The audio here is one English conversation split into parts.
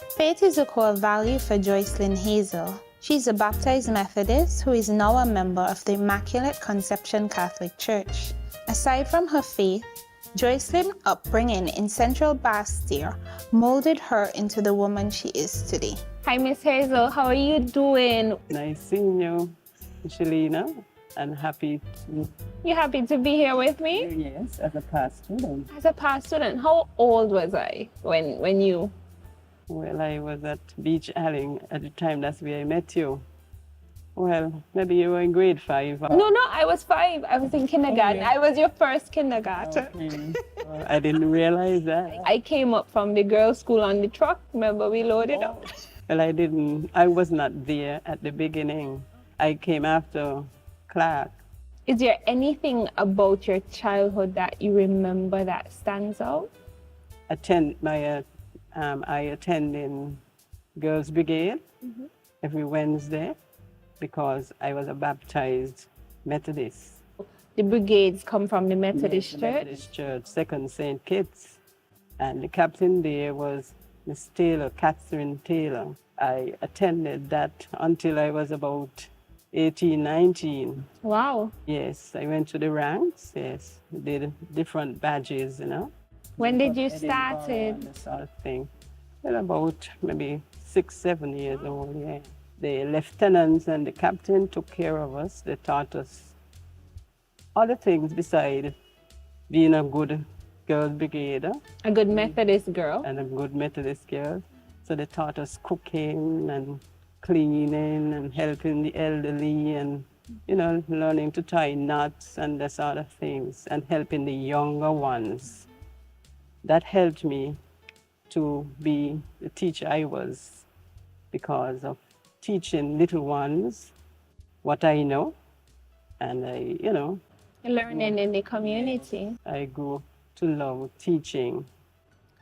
Faith is a core value for Joycelyn Hazel. She's a baptized Methodist who is now a member of the Immaculate Conception Catholic Church. Aside from her faith, Joycelyn's upbringing in Central Basseterre molded her into the woman she is today. Hi, Miss Hazel. How are you doing? Nice seeing you, Michelina, and happy to... You happy to be here with me? Yes, as a past student. As a past student, how old was I when you... Well, I was at Beach Alley at the time. That's where I met you. Well, maybe you were in grade 5. No, I was 5. I was in kindergarten. Oh, yeah. I was your first kindergarten. Okay. Well, I didn't realize that. I came up from the girls' school on the truck. Remember, we loaded up. Well, I was not there at the beginning. I came after Clark. Is there anything about your childhood that you remember that stands out? I attend in Girls Brigade every Wednesday because I was a baptized Methodist. The brigades come from the Methodist Church? Methodist Church, second St. Kitts. And the captain there was Miss Taylor, Catherine Taylor. I attended that until I was about 18, 19. Wow. Yes, I went to the ranks, yes. Did different badges, you know. When did you start it? That sort of thing. Well, about maybe 6, 7 years old, yeah. The lieutenants and the captain took care of us. They taught us other things besides being a good girls' brigade. A good Methodist girl? And a good Methodist girl. So they taught us cooking and cleaning and helping the elderly and, you know, learning to tie knots and that sort of things and helping the younger ones. That helped me to be the teacher I was because of teaching little ones what I know. And Learning in the community. I grew to love teaching.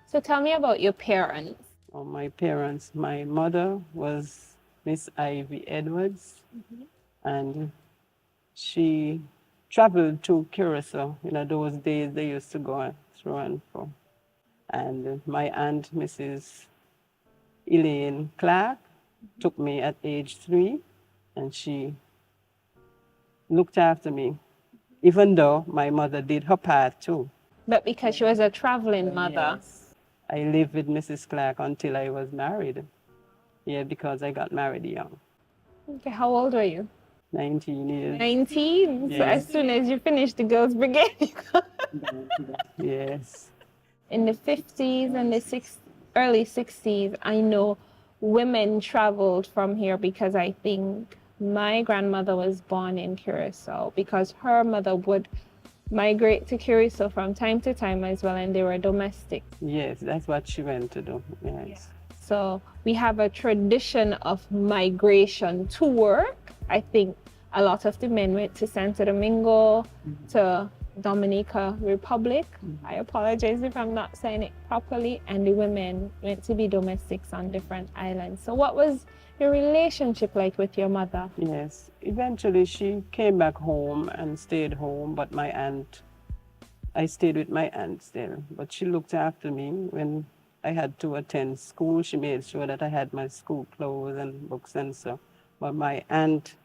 So tell me about your parents. Oh, my parents, my mother was Miss Ivy Edwards, and she traveled to Curacao. You know, those days they used to go through and fro. And my aunt, Mrs. Elaine Clark, took me at age 3, and she looked after me, even though my mother did her part too. But because she was a traveling mother. Yes. I lived with Mrs. Clark until I was married. Yeah, because I got married young. Okay, how old were you? 19 years. 19? Yes. So as soon as you finished the girls' brigade. Yes. In the 50s and the early 60s, I know women traveled from here because I think my grandmother was born in Curacao because her mother would migrate to Curacao from time to time as well, and they were domestic. Yes, that's what she went to do. Yes. Yeah. So we have a tradition of migration to work. I think a lot of the men went to Santo Domingo, to Dominica Republic. I apologize if I'm not saying it properly. And the women went to be domestics on different islands. So what was your relationship like with your mother? Yes, eventually she came back home and stayed home, but I stayed with my aunt still. But she looked after me when I had to attend school. She made sure that I had my school clothes and books and so. But my aunt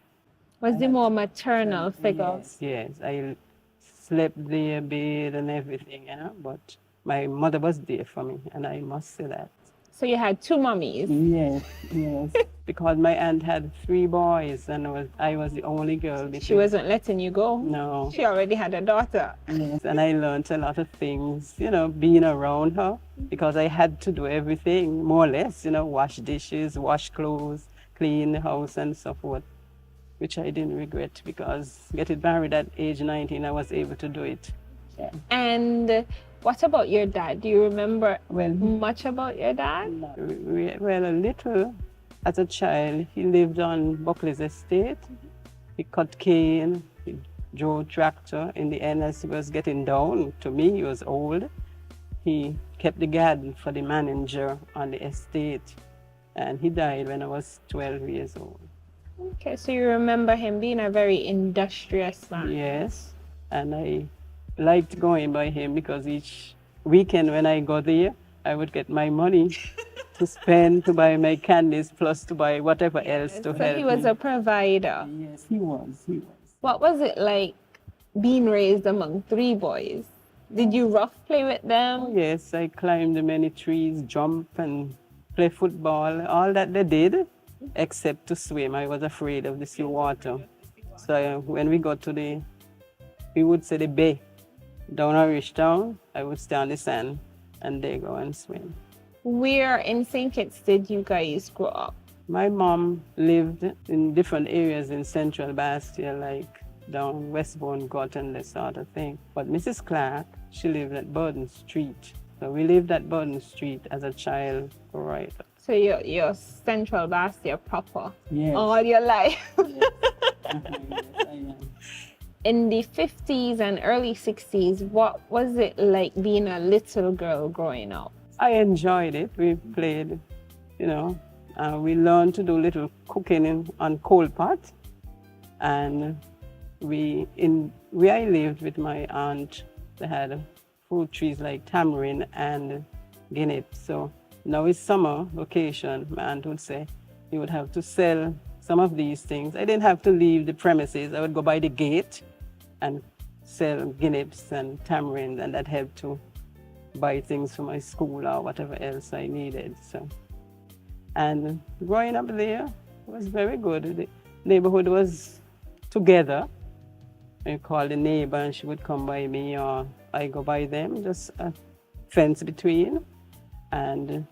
was the more maternal figure. Yes, I slept there, bathed and everything, you know, but my mother was there for me, and I must say that. So you had 2 mummies? Yes. Because my aunt had 3 boys, and I was the only girl. She wasn't letting you go? No. She already had a daughter? Yes, and I learned a lot of things, you know, being around her, because I had to do everything, more or less, you know, wash dishes, wash clothes, clean the house and so forth, which I didn't regret because getting married at age 19, I was able to do it. Yeah. And what about your dad? Do you remember much about your dad? Well, a little. As a child, he lived on Buckley's estate. He cut cane, he drove tractor. In the end, as he was getting down, to me, he was old. He kept the garden for the manager on the estate. And he died when I was 12 years old. Okay, so you remember him being a very industrious man? Yes, and I liked going by him because each weekend when I go there, I would get my money to spend, to buy my candies, plus to buy whatever else to So help he was me. a provider. Yes, he was. He was. What was it like being raised among three boys? Did you rough play with them? Oh, yes, I climbed many trees, jump and play football, all that they did, except to swim. I was afraid of the sea water. So when we got to we would say the bay, down Irish Town, I would stay on the sand and they go and swim. Where in St. Kitts did you guys grow up? My mom lived in different areas in Central Basseterre, like down Westbourne, Gotten, that sort of thing. But Mrs. Clark, she lived at Burden Street. So we lived at Burden Street as a child, right? So you're Central Basseterre proper Yes. all your life. Yes. Yes, I am. In the 50s and early 60s, what was it like being a little girl growing up? I enjoyed it. We played, we learned to do little cooking on coal pot. And where I lived with my aunt, they had fruit trees like tamarind and guinea. So now it's summer vacation, my aunt would say, you would have to sell some of these things. I didn't have to leave the premises. I would go by the gate and sell guineas and tamarind, and that helped to buy things for my school or whatever else I needed. So, and growing up there was very good. The neighborhood was together. I called the neighbor and she would come by me or I go by them, just a fence between. And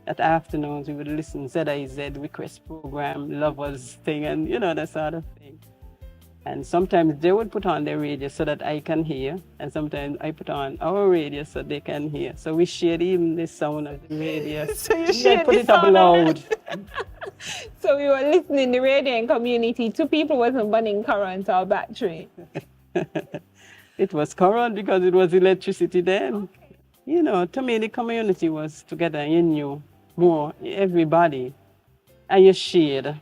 at afternoons we would listen ZIZ request program, lovers thing, and that sort of thing. And sometimes they would put on their radio so that I can hear, and sometimes I put on our radio so they can hear. So we shared even the sound of the radio. So you shared put the it up sound loud. So we were listening to radio and community. Two people wasn't burning current or battery. It was current because it was electricity then. Okay. To me the community was together. You knew more, everybody, and you shared.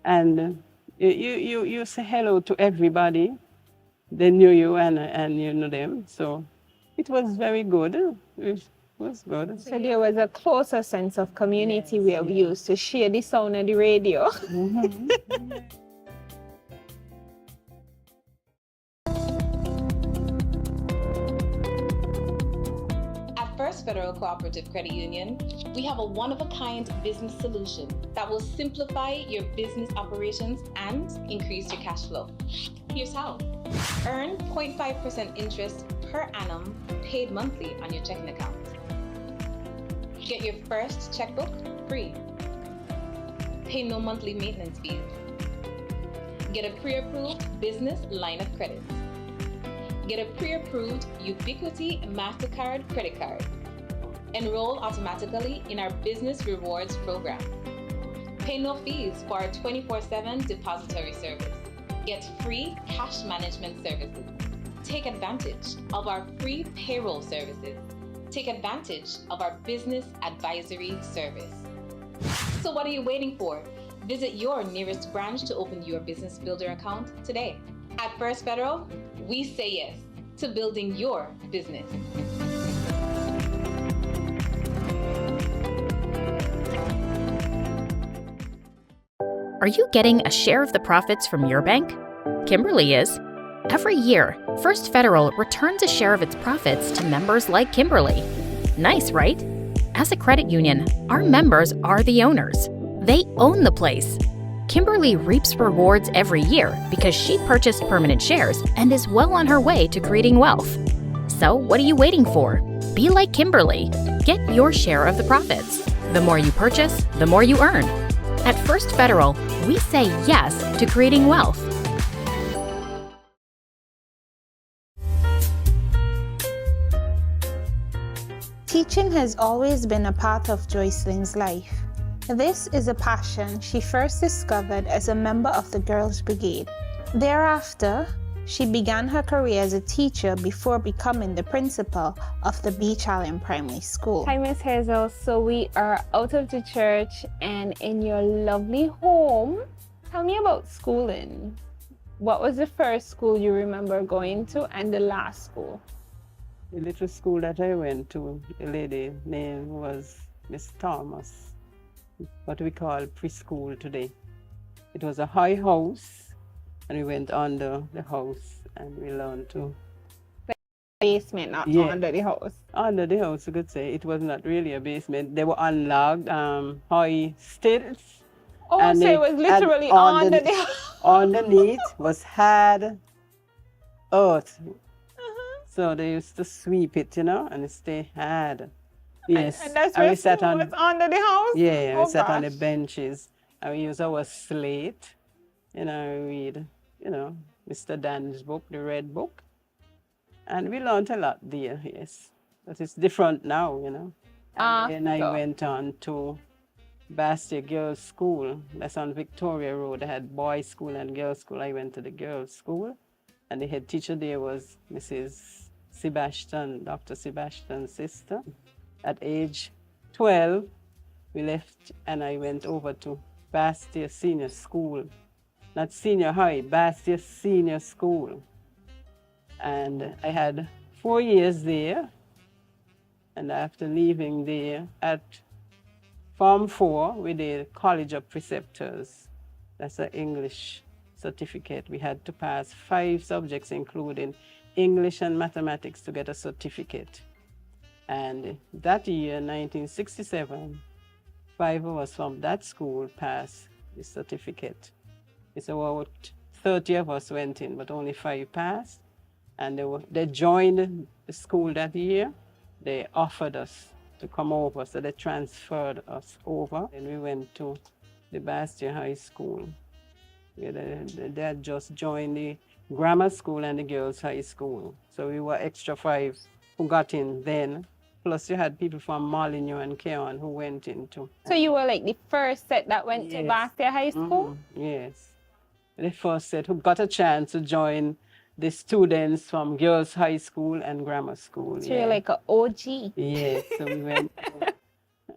And you say hello to everybody. They knew you and you knew them. So it was very good. It was good. So there was a closer sense of community where we used to share the sound of the radio. Mm-hmm. At First Federal Cooperative Credit Union, we have a one-of-a-kind business solution that will simplify your business operations and increase your cash flow. Here's how. Earn 0.5% interest per annum paid monthly on your checking account. Get your first checkbook free. Pay no monthly maintenance fees. Get a pre-approved business line of credit. Get a pre-approved Ubiquity MasterCard credit card. Enroll automatically in our Business Rewards program. Pay no fees for our 24/7 depository service. Get free cash management services. Take advantage of our free payroll services. Take advantage of our business advisory service. So what are you waiting for? Visit your nearest branch to open your Business Builder account today. At First Federal, we say yes to building your business. Are you getting a share of the profits from your bank? Kimberly is. Every year, First Federal returns a share of its profits to members like Kimberly. Nice, right? As a credit union, our members are the owners. They own the place. Kimberly reaps rewards every year because she purchased permanent shares and is well on her way to creating wealth. So what are you waiting for? Be like Kimberly. Get your share of the profits. The more you purchase, the more you earn. At First Federal, we say yes to creating wealth. Teaching has always been a part of Joycelyn's life. This is a passion she first discovered as a member of the Girls' Brigade. Thereafter, she began her career as a teacher before becoming the principal of the Beach Island Primary School. Hi, Miss Hazel. So we are out of the church and in your lovely home. Tell me about schooling. What was the first school you remember going to and the last school? The little school that I went to, a lady name was Miss Thomas, what we call preschool today. It was a high house, and we went under the house, and we learned to... Basement, not Yeah. under the house. Under the house, you could say. It was not really a basement. They were unlocked, high stilts. Oh, and so they it was literally had under the house. Underneath was hard earth. So they used to sweep it, you know, and it stayed hard. Yes. And that's we where sat school on, was under the house? yeah, Oh, we sat on the gosh. benches, and we used our slate, you know, read, you know, Mr. Dan's book, the red book. And we learned a lot there, yes. But it's different now, you know. And then I went on to Basseterre Girls' School. That's on Victoria Road. They had boys' school and girls' school. I went to the girls' school. And the head teacher there was Mrs. Sebastian, Dr. Sebastian's sister. At age 12, we left and I went over to Basseterre Senior School. Not senior high, Basseterre Senior School. And I had 4 years there. And after leaving there, at Form 4, we did College of Preceptors. That's an English certificate. We had to pass 5 subjects, including English and mathematics, to get a certificate. And that year, 1967, 5 of us from that school passed the certificate. It's about 30 of us went in, but only 5 passed. And they joined the school that year. They offered us to come over, so they transferred us over. And we went to the Basseterre High School. They had just joined the grammar school and the girls' high school. So we were extra 5 who got in then. Plus you had people from Molyneux and Keon who went in too. So you were like the first set that went to Yes. Basseterre High School? Yes. The first set who got a chance to join the students from girls' high school and grammar school. So you're like an OG. Yes, so we went,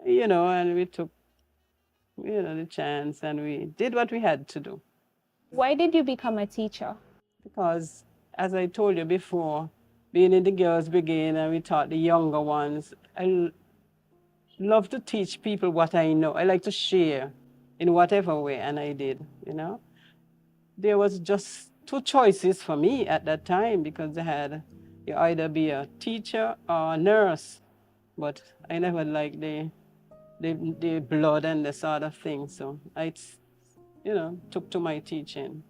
you know, and we took, you know, the chance and we did what we had to do. Why did you become a teacher? Because, as I told you before, being in the girls' brigade and we taught the younger ones, I love to teach people what I know. I like to share in whatever way, and I did, you know. There was just 2 choices for me at that time because they had, you either be a teacher or a nurse, but I never liked the blood and the sort of thing, so I, you know, took to my teaching.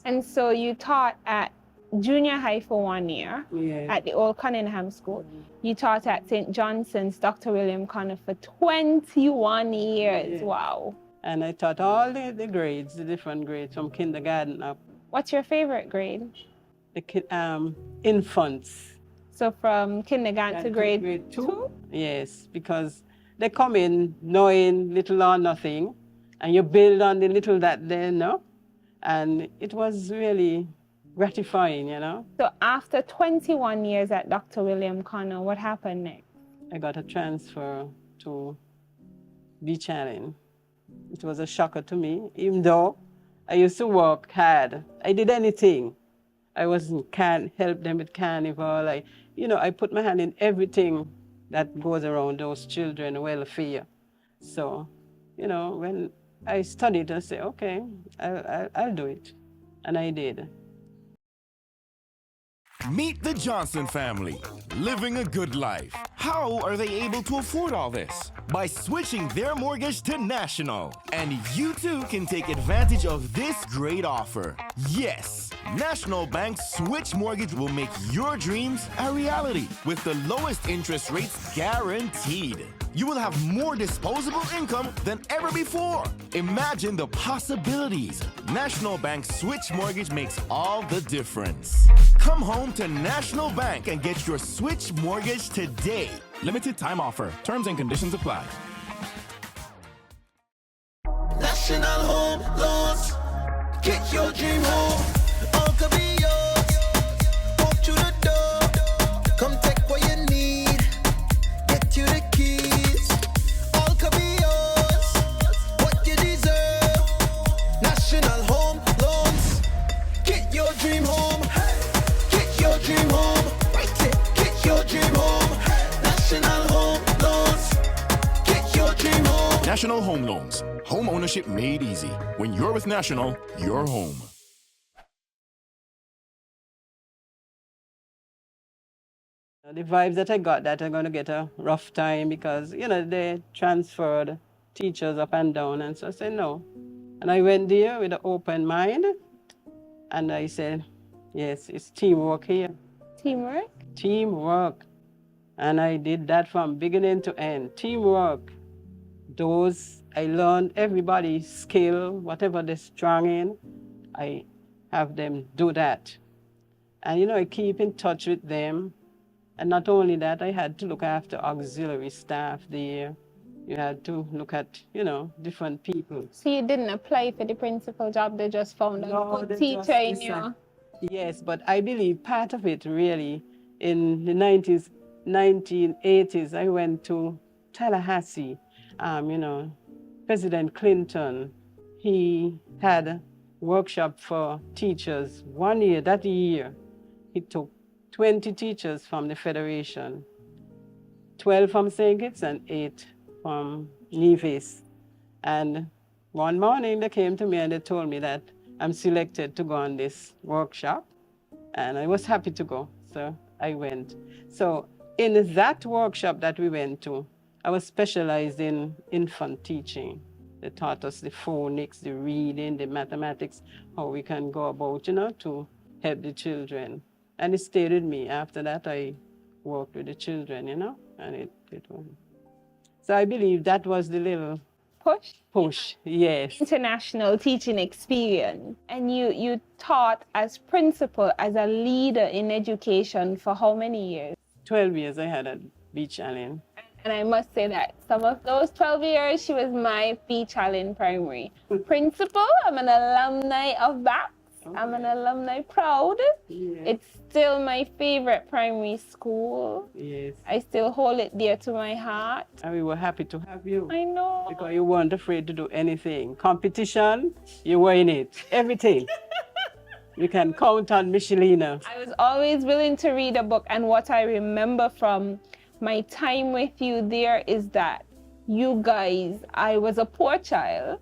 And so you taught at junior high for 1 year at the Old Cunningham School. You taught at St. Johnson's, Dr. William Connor, for 21 years. Yeah. Wow. And I taught all the grades, the different grades from kindergarten up. What's your favorite grade? The infants. So from kindergarten to grade 2? Yes, because they come in knowing little or nothing, and you build on the little that they know. And it was really gratifying, you know. So after 21 years at Dr. William Connor, what happened next? I got a transfer to Beach Island. It was a shocker to me, even though I used to work hard. I did anything. Can't help them with carnival. I put my hand in everything that goes around those children, welfare. So, you know, when I studied, I said, okay, I'll do it. And I did. Meet the Johnson family, living a good life. How are they able to afford all this? By switching their mortgage to National. And you too can take advantage of this great offer. Yes, National Bank's Switch Mortgage will make your dreams a reality with the lowest interest rates guaranteed. You will have more disposable income than ever before. Imagine the possibilities. National Bank Switch Mortgage makes all the difference. Come home to National Bank and get your Switch Mortgage today. Limited time offer. Terms and conditions apply. National Home Loans. Get your dream home. All could be yours. Walk through the door. Come take what you need. Get you the keys. All could be yours. What you deserve. National Home Loans. Get your dream home. Get your dream home. Right it. Get your dream home. National Home Loans. Get your dream National Home Loans. Home ownership made easy. When you're with National, you're home. The vibes that I got that I'm going to get a rough time because, they transferred teachers up and down. And so I said, no. And I went there with an open mind. And I said, yes, it's teamwork here. Teamwork? Teamwork. And I did that from beginning to end. Teamwork. I learned everybody's skill, whatever they're strong in, I have them do that. And, I keep in touch with them. And not only that, I had to look after auxiliary staff there. You had to look at, different people. So you didn't apply for the principal job, they just found a good teacher in you? Yes, but I believe part of it really, in the 1980s, I went to Tallahassee. President Clinton, he had a workshop for teachers that year. He took 20 teachers from the Federation, 12 from St. Kitts and 8 from Nevis. And one morning they came to me and they told me that I'm selected to go on this workshop. And I was happy to go, so I went. So in that workshop that we went to, I was specialized in infant teaching. They taught us the phonics, the reading, the mathematics, how we can go about, to help the children. And it stayed with me. After that, I worked with the children, and it went. So I believe that was the little push, yes. International teaching experience. And you taught as principal, as a leader in education for how many years? 12 years I had at Beach Island. And I must say that some of those 12 years, she was my Beach Island Primary principal. I'm an alumni of that. I'm an alumni proud. Yes. It's still my favorite primary school. Yes. I still hold it dear to my heart. And we were happy to have you. I know. Because you weren't afraid to do anything. Competition, you were in it. Everything. You can count on Michelina. I was always willing to read a book. And what I remember from my time with you there is that you guys, I was a poor child,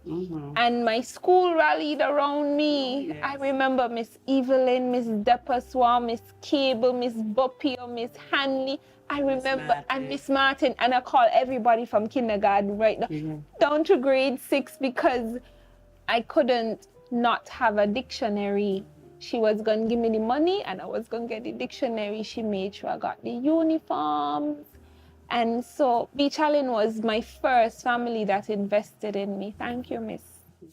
and my school rallied around me. Yes. I remember Miss Evelyn, Miss Depaswa, Miss Cable, Miss Buppio, Miss Hanley. I remember, and Miss Martin, and I call everybody from kindergarten right now, down to grade 6, because I couldn't not have a dictionary. She was going to give me the money, and I was going to get the dictionary. She made sure I got the uniforms. And so Beach Island was my first family that invested in me. Thank you, Miss.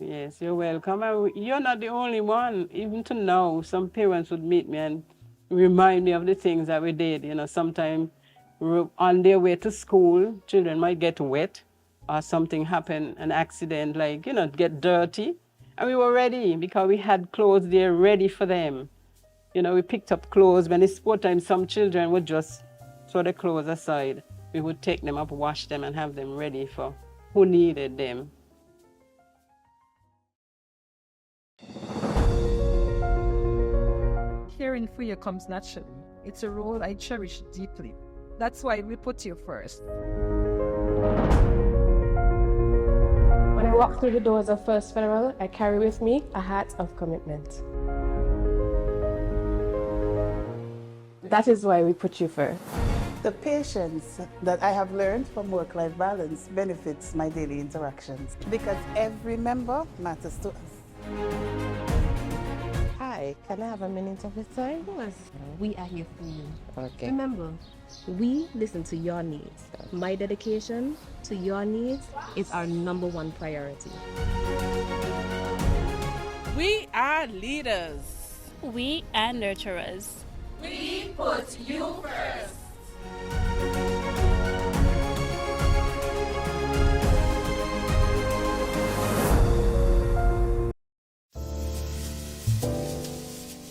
Yes, you're welcome. And you're not the only one. Even to now, some parents would meet me and remind me of the things that we did. Sometimes on their way to school, children might get wet or something happen, an accident, like, get dirty. And we were ready because we had clothes there ready for them. We picked up clothes. When it's sport time, some children would just throw the clothes aside. We would take them up, wash them, and have them ready for who needed them. Caring for you comes naturally. It's a role I cherish deeply. That's why we put you first. When I walk through the doors of First Federal, I carry with me a heart of commitment. That is why we put you first. The patience that I have learned from work-life balance benefits my daily interactions because every member matters to us. Hi, can I have a minute of your time? Yes. We are here for you. Okay. Remember, we listen to your needs. My dedication to your needs is our #1 priority. We are leaders. We are nurturers. We put you first.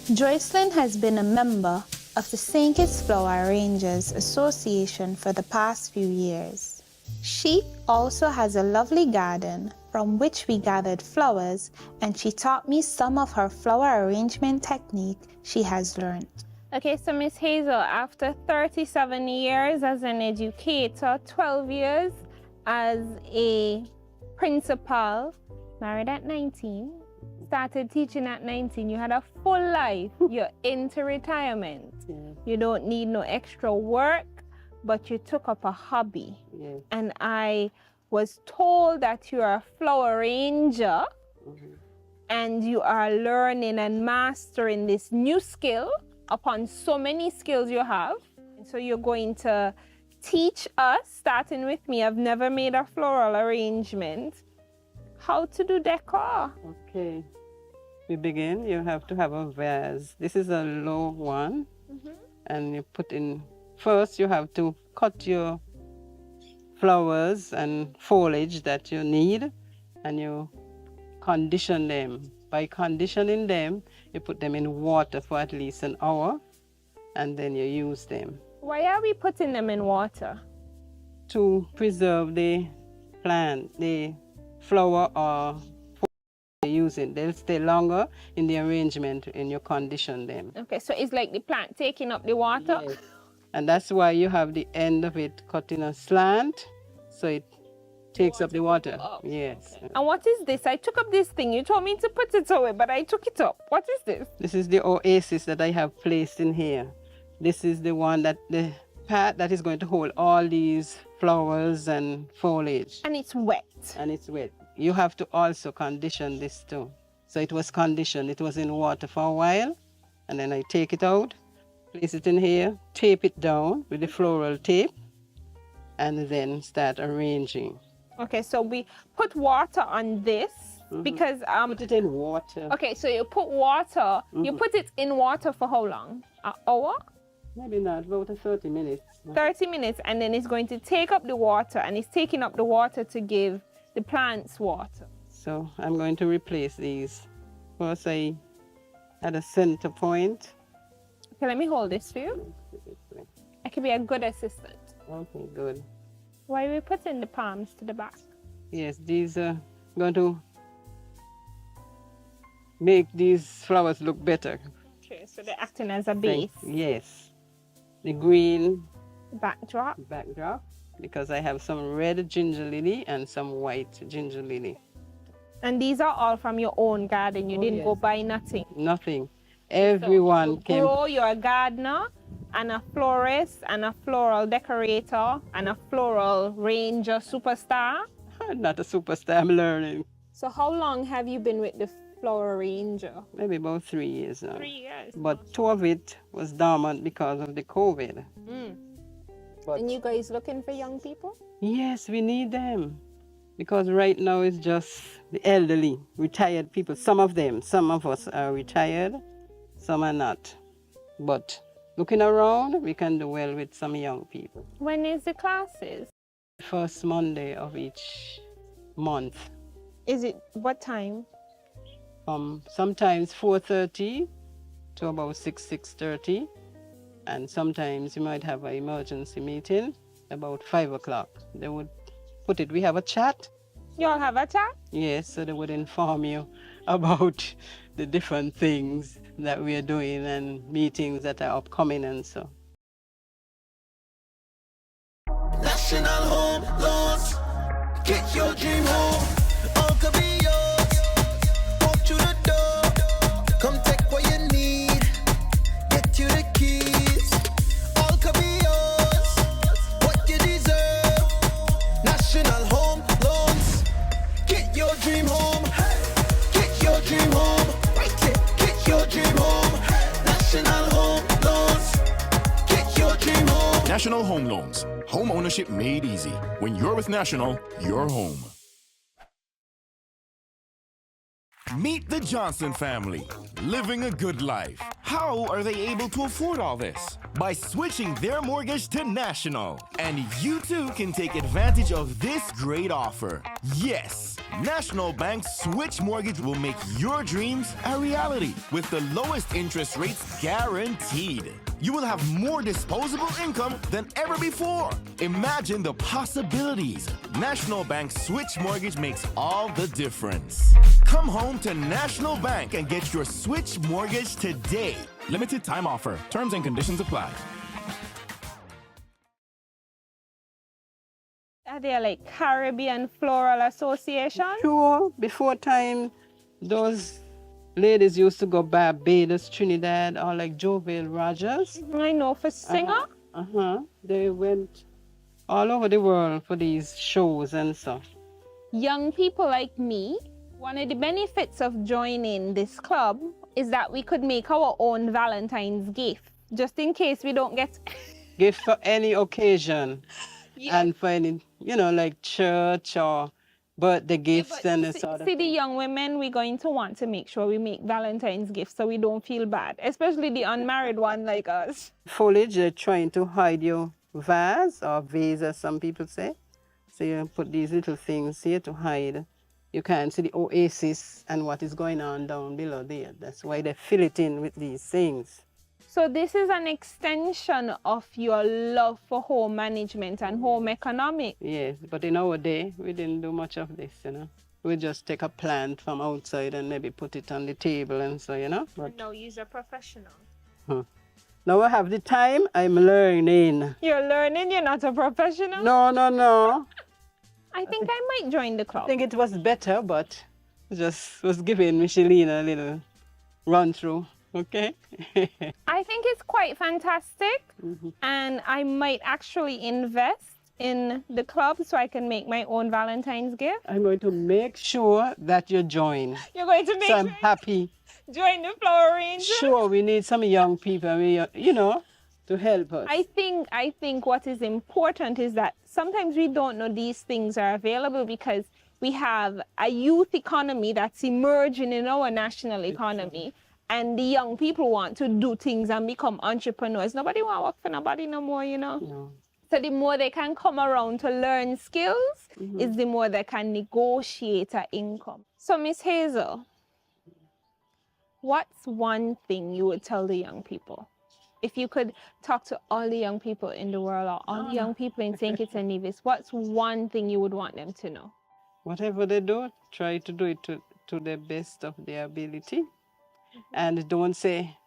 Joycelyn has been a member of the St. Kitts Flower Arrangers Association for the past few years. She also has a lovely garden from which we gathered flowers, and she taught me some of her flower arrangement technique she has learned. Okay, so Miss Hazel, after 37 years as an educator, 12 years as a principal, married at 19, started teaching at 19. You had a full life. You're into retirement. You don't need no extra work, but you took up a hobby. And I was told that you're a flower ranger and you are learning and mastering this new skill upon so many skills you have. And so you're going to teach us, starting with me. I've never made a floral arrangement. How to do decor. Okay. We begin. You have to have a vase. This is a low one. And you put in, first you have to cut your flowers and foliage that you need, and you condition them. By conditioning them, you put them in water for at least an hour, and then you use them. Why are we putting them in water? To preserve the plant, the flower or you're using. They'll stay longer in the arrangement when you condition them. Okay, so it's like the plant taking up the water? Yes. And that's why you have the end of it cut in a slant, so it takes up the water. Yes. Okay. And what is this? I took up this thing. You told me to put it away, but I took it up. What is this? This is the oasis that I have placed in here. This is the one that the part that is going to hold all these flowers and foliage. And it's wet. And it's wet. You have to also condition this too. So it was conditioned. It was in water for a while, and then I take it out, place it in here, tape it down with the floral tape, and then start arranging. Okay, so we put water on this because put it in water. Okay, so you put water. You put it in water for how long? An hour? Maybe not, about 30 minutes. 30 minutes, and then it's going to take up the water, and it's taking up the water to give the plants water. So I'm going to replace these. First, I had a center point. Okay, let me hold this for you. I can be a good assistant. Okay, good. Why are we putting the palms to the back? Yes, these are going to make these flowers look better. Okay, so they're acting as a base. Yes. The green backdrop, because I have some red ginger lily and some white ginger lily. And these are all from your own garden. You didn't go buy nothing. Nothing. Everyone came. Grow, you're a gardener and a florist and a floral decorator and a floral ranger superstar. Not a superstar, I'm learning. So how long have you been with the floral ranger? Maybe about 3 years now. 3 years. But 2 of it was dormant because of the COVID. And you guys looking for young people? Yes, we need them. Because right now it's just the elderly, retired people. Some of us are retired, some are not. But looking around, we can do well with some young people. When is the classes? First Monday of each month. Is it what time? Sometimes 4:30 to about 6:30. And sometimes you might have an emergency meeting about 5 o'clock. They would put it, we have a chat. You all have a chat? Yes, so they would inform you about the different things that we are doing and meetings that are upcoming and so. National Home Loans. Get your dream home. All could be yours. Walk through the door. Come take what you need. Get you the keys. All could be yours. What you deserve. National Home Loans. Get your dream home. Get your dream home. Right it. Get your dream home. National Home Loans. Get your dream home. National Home Loans. Home ownership made easy. When you're with National, you're home. Meet the Johnson family, living a good life. How are they able to afford all this? By switching their mortgage to National. And you too can take advantage of this great offer. Yes, National Bank's Switch Mortgage will make your dreams a reality with the lowest interest rates guaranteed. You will have more disposable income than ever before. Imagine the possibilities. National Bank Switch Mortgage makes all the difference. Come home to National Bank and get your Switch Mortgage today. Limited time offer. Terms and conditions apply. Are there like Caribbean Floral Association? Sure. Before time, those ladies used to go Barbados, Trinidad, or like Jovel Rogers. I know for singer. They went all over the world for these shows and stuff. Young people like me, one of the benefits of joining this club is that we could make our own Valentine's gift, just in case we don't get... Gift for any occasion. Yes. And for any, like church or birthday gifts and this sort of See, the thing. young women, we're going to want to make sure we make Valentine's gifts so we don't feel bad, especially the unmarried one like us. Foliage, they're trying to hide your vase or vase, as some people say. So you put these little things here to hide. You can't see the oasis and what is going on down below there. That's why they fill it in with these things. So this is an extension of your love for home management and home economics. Yes, but in our day, we didn't do much of this, We just take a plant from outside and maybe put it on the table and so, But now you're a professional. Now I have the time, I'm learning. You're learning, you're not a professional? No. I think I might join the club. I think it was better, but just was giving Micheline a little run through. Okay. I think it's quite fantastic, and I might actually invest in the club so I can make my own Valentine's gift. I'm going to make sure that you join. You're going to make sure I'm happy. Join the flower arranger? Sure, we need some young people, to help us. I think what is important is that sometimes we don't know these things are available because we have a youth economy that's emerging in our national economy. And the young people want to do things and become entrepreneurs. Nobody want to work for nobody no more, No. So the more they can come around to learn skills, is the more they can negotiate an income. So Miss Hazel, what's one thing you would tell the young people? If you could talk to all the young people in the world or all the young people in stkittsnevis, what's one thing you would want them to know? Whatever they do, try to do it to the best of their ability. And don't say,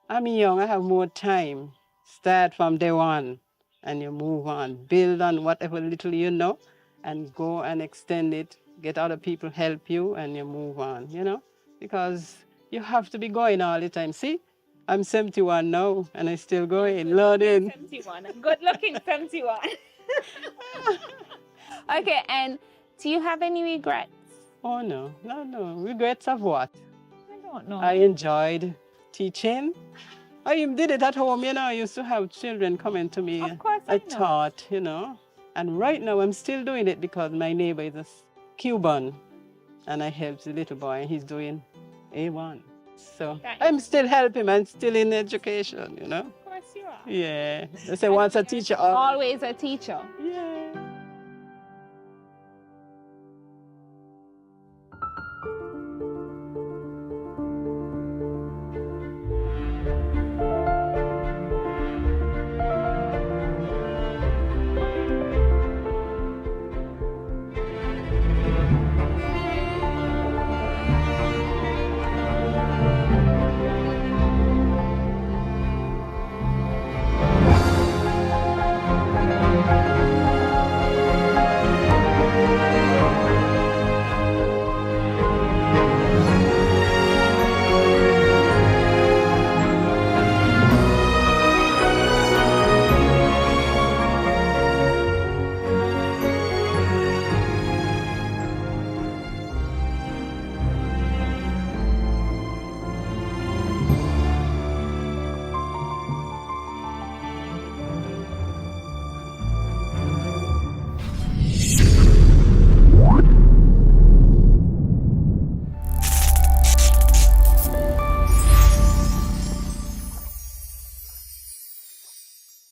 I'm young, I have more time. Start from day one and you move on. Build on whatever little you know and go and extend it. Get other people help you and you move on, Because you have to be going all the time. See, I'm 71 now and I'm still going, learning. 71, good looking 71. Okay, and do you have any regrets? Oh, no. Regrets of what? I don't know. I enjoyed teaching. I even did it at home, I used to have children coming to me. Of course I taught, And right now I'm still doing it because my neighbor is a Cuban and I helped the little boy and he's doing A1. So I'm still helping him and still in education, Of course you are. Yeah. They say once a teacher. Always a teacher. Yeah.